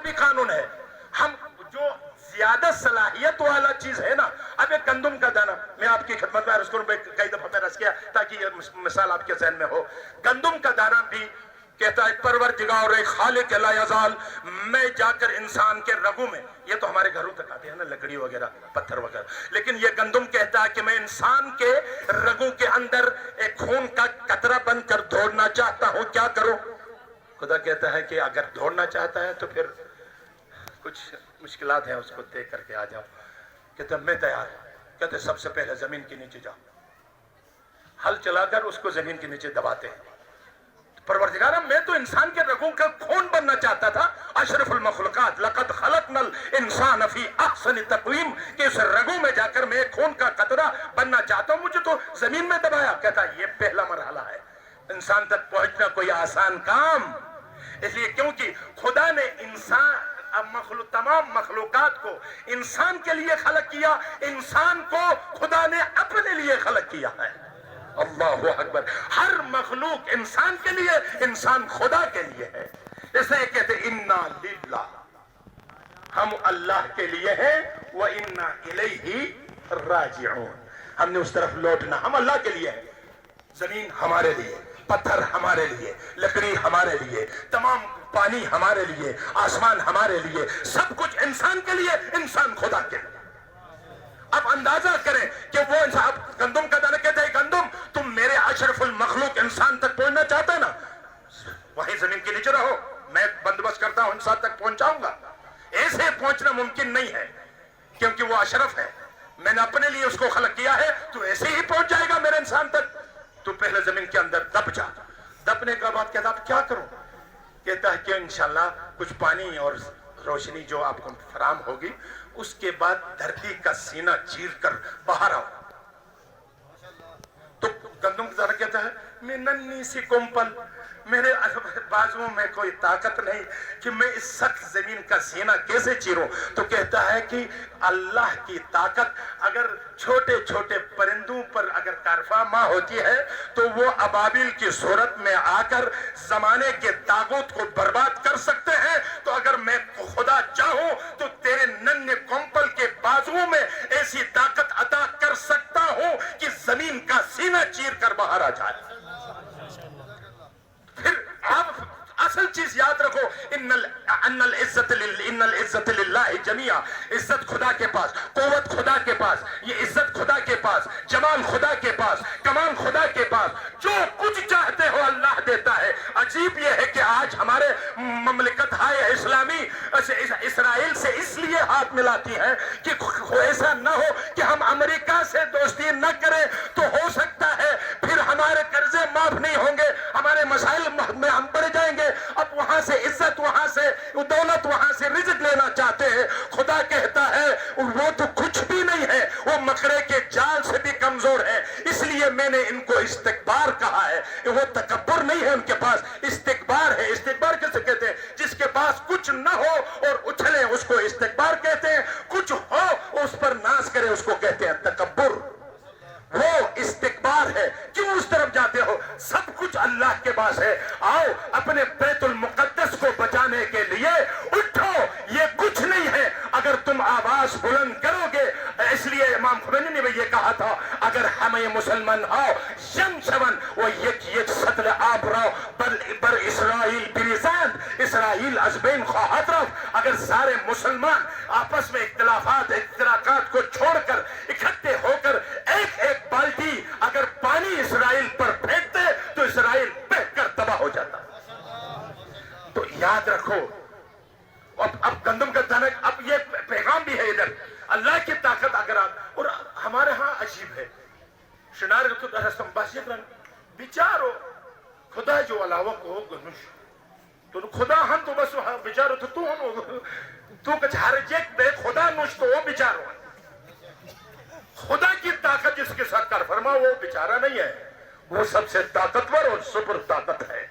بھی قانون ہے. ہم جو زیادہ صلاحیت والا چیز ہے نا، اب ایک گندم کا دانہ، میں آپ کی خدمت میں عرض کروں، کئی دفعہ میں عرض کیا تاکہ یہ مثال آپ کے ذہن میں ہو. گندم کا دانہ بھی کہتا ہے پروردگار ایک خالق لا یزال، میں جا کر انسان کے رگوں میں، یہ تو ہمارے گھروں تک آتے ہیں نا لکڑی وغیرہ پتھر وغیرہ، لیکن یہ گندم کہتا ہے کہ میں انسان کے رگوں کے اندر ایک خون کا قطرہ بن کر دوڑنا چاہتا ہوں، کیا کروں؟ خدا کہتا ہے کہ اگر دوڑنا چاہتا ہے تو پھر کچھ مشکلات ہیں، اس کو طے کر کے آ جاؤ. کہتا میں تیار ہوں. کہتے سب سے پہلے زمین کے نیچے جاؤ، ہل چلا کر اس کو زمین کے نیچے دباتے ہیں. پروردگارہ میں تو انسان کے رگوں کا خون بننا چاہتا تھا، اشرف المخلوقات لقد خلقنا الانسان فی احسن تقویم، کہ اس رگوں میں جا کر میں خون کا قطرہ بننا چاہتا ہوں، مجھے تو زمین میں دبایا. کہتا یہ پہلا مرحلہ ہے. انسان تک پہنچنا کوئی آسان کام، اس لیے کیونکہ خدا نے تمام مخلوقات کو انسان کے لیے خلق کیا، انسان کو خدا نے اپنے لیے خلق کیا ہے. اللہ اکبر. ہر مخلوق انسان کے لیے، انسان خدا کے لیے ہے. اس لیے کہتے انا للہ، ہم اللہ کے لیے ہیں، وَإِنَّا إِلَيْهِ رَاجِعُونَ، ہم نے اس طرف لوٹنا. ہم اللہ کے لیے ہیں. زمین ہمارے لیے، پتھر ہمارے لیے، لکڑی ہمارے لیے، تمام پانی ہمارے لیے، آسمان ہمارے لیے، سب کچھ انسان کے لیے، انسان خدا کے لیے. اب اندازہ کریں کہ وہ انسان، گندم کا دانہ کہتا ہے گندم تم میرے اشرف المخلوق انسان تک پہنچنا چاہتا ہے نا، وہیں زمین کے نیچے رہو، میں بندوبست کرتا ہوں انسان تک پہنچاؤں گا. ایسے پہنچنا ممکن نہیں ہے کیونکہ وہ اشرف ہے، میں نے اپنے لیے اس کو خلق کیا ہے، تو ایسے ہی پہنچ جائے گا میرے انسان تک. تو پہلے زمین کے اندر دب جا. دبنے کا بعد کہتا اب کیا کروں؟ کہتا ہے کہ انشاءاللہ کچھ پانی اور روشنی جو آپ کو فراہم ہوگی، اس کے بعد دھرتی کا سینہ چیر کر باہر آؤ. تو گندم کا دانہ کہتا ہے میں ننھی سی کمپل، میرے بازوؤں میں کوئی طاقت نہیں کہ میں اس سخت زمین کا سینہ کیسے چیروں. تو کہتا ہے کہ اللہ کی طاقت اگر چھوٹے چھوٹے پرندوں پر اگر کارفرما ہوتی ہے تو وہ ابابیل کی صورت میں آ کر زمانے کے طاغوت کو برباد کر سکتے ہیں. تو اگر میں خدا چاہوں تو تیرے ننھے کمپل کے بازوؤں میں ایسی طاقت عطا کر سکتا ہوں کہ زمین کا سینہ چیر کر باہر آ جائے. پھر آپ اصل چیز یاد رکھو، ان العزت للہ جمیعا، عزت خدا کے پاس، قوت خدا کے پاس، یہ عزت خدا کے پاس، جمال خدا کے پاس، کمال خدا کے پاس. جو کچھ چاہتے ہو اللہ دیتا ہے. عجیب یہ ہے کہ آج ہمارے مملکت ہائے اسلامی اسرائیل سے اس لیے ہاتھ ملاتی ہے کہ ایسا نہ ہو کہ ہم امریکہ سے دوستی نہ کریں تو ہو سکتا ہے پھر ہمارے قرضے معاف نہیں ہوں گے، ہمارے مسائل میں ہم پڑ جائیں گے. اب وہاں سے عزت، وہاں سے دولت، وہاں سے رزق لینا چاہتے ہیں. خدا کہتا ہے وہ تو کچھ بھی نہیں ہے، وہ مکڑے کے جال سے بھی کمزور ہے. اس لیے میں نے ان کو استکبار کہا ہے. وہ تکبر نہیں ہے ان کے پاس، استکبار ہے. استکبار کیسے کہتے ہیں؟ جس کے پاس کچھ نہ ہو اور اچھلے اس کو استکبار کہتے ہیں، کچھ ہو اس پر ناز کرے اس کو کہتے ہیں تکبر. وہ استکبار ہے. کیوں اس طرف جاتے ہو؟ سب کچھ اللہ کے پاس ہے. آؤ اپنے بیت المقدس کو بچانے کے لیے اٹھو. یہ کچھ نہیں ہے اگر تم آواز بلند کرو گے. اس لیے امام خمینی نے بھی یہ کہا تھا اگر ہمیں مسلمان ہو یم شون و یک سطل آب رو بر اسرائیل بریزند، اسرائیل از بین خواہد رفت. اگر سارے مسلمان آپس میں اختلافات اختراقات کو چھوڑ کر اکٹھے ہو کر ایک ایک بالٹی اگر پانی اسرائیل پر پھینکتے تو اسرائیل بہہ کر تباہ ہو جاتا. تو یاد رکھو اب گندم کا دانہ، اب یہ پیغام بھی ہے ادھر اللہ کی طاقت اگر اور ہمارے ہاں عجیب ہے شنار رستم باشیت بیچارو خدا جو علاوہ کو گنوش تو خدا ہم تو بس بیچارو تو کچھ ہر جیک بے خدا نوش تو وہ بیچارو. خدا کی طاقت جس کے ساتھ کار فرما وہ بیچارہ نہیں ہے، وہ سب سے طاقتور اور سپر طاقت ہے.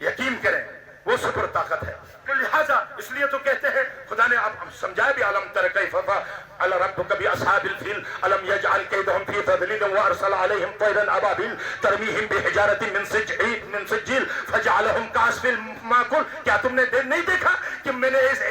یقین کریں وہ سپر طاقت ہے. لہذا اس لیے تو کہتے ہیں خدا نے اب سمجھایا بھی علم تر کیف فعل ربک باصحاب الفیل الم یجعل کیدہم فی تضلیل وارسل علیہم طیرا ابابیل ترمیہم بحجارۃ من سجیل فجعلہم کعصف ماکول. کیا تم نے نہیں دیکھا کہ میں نے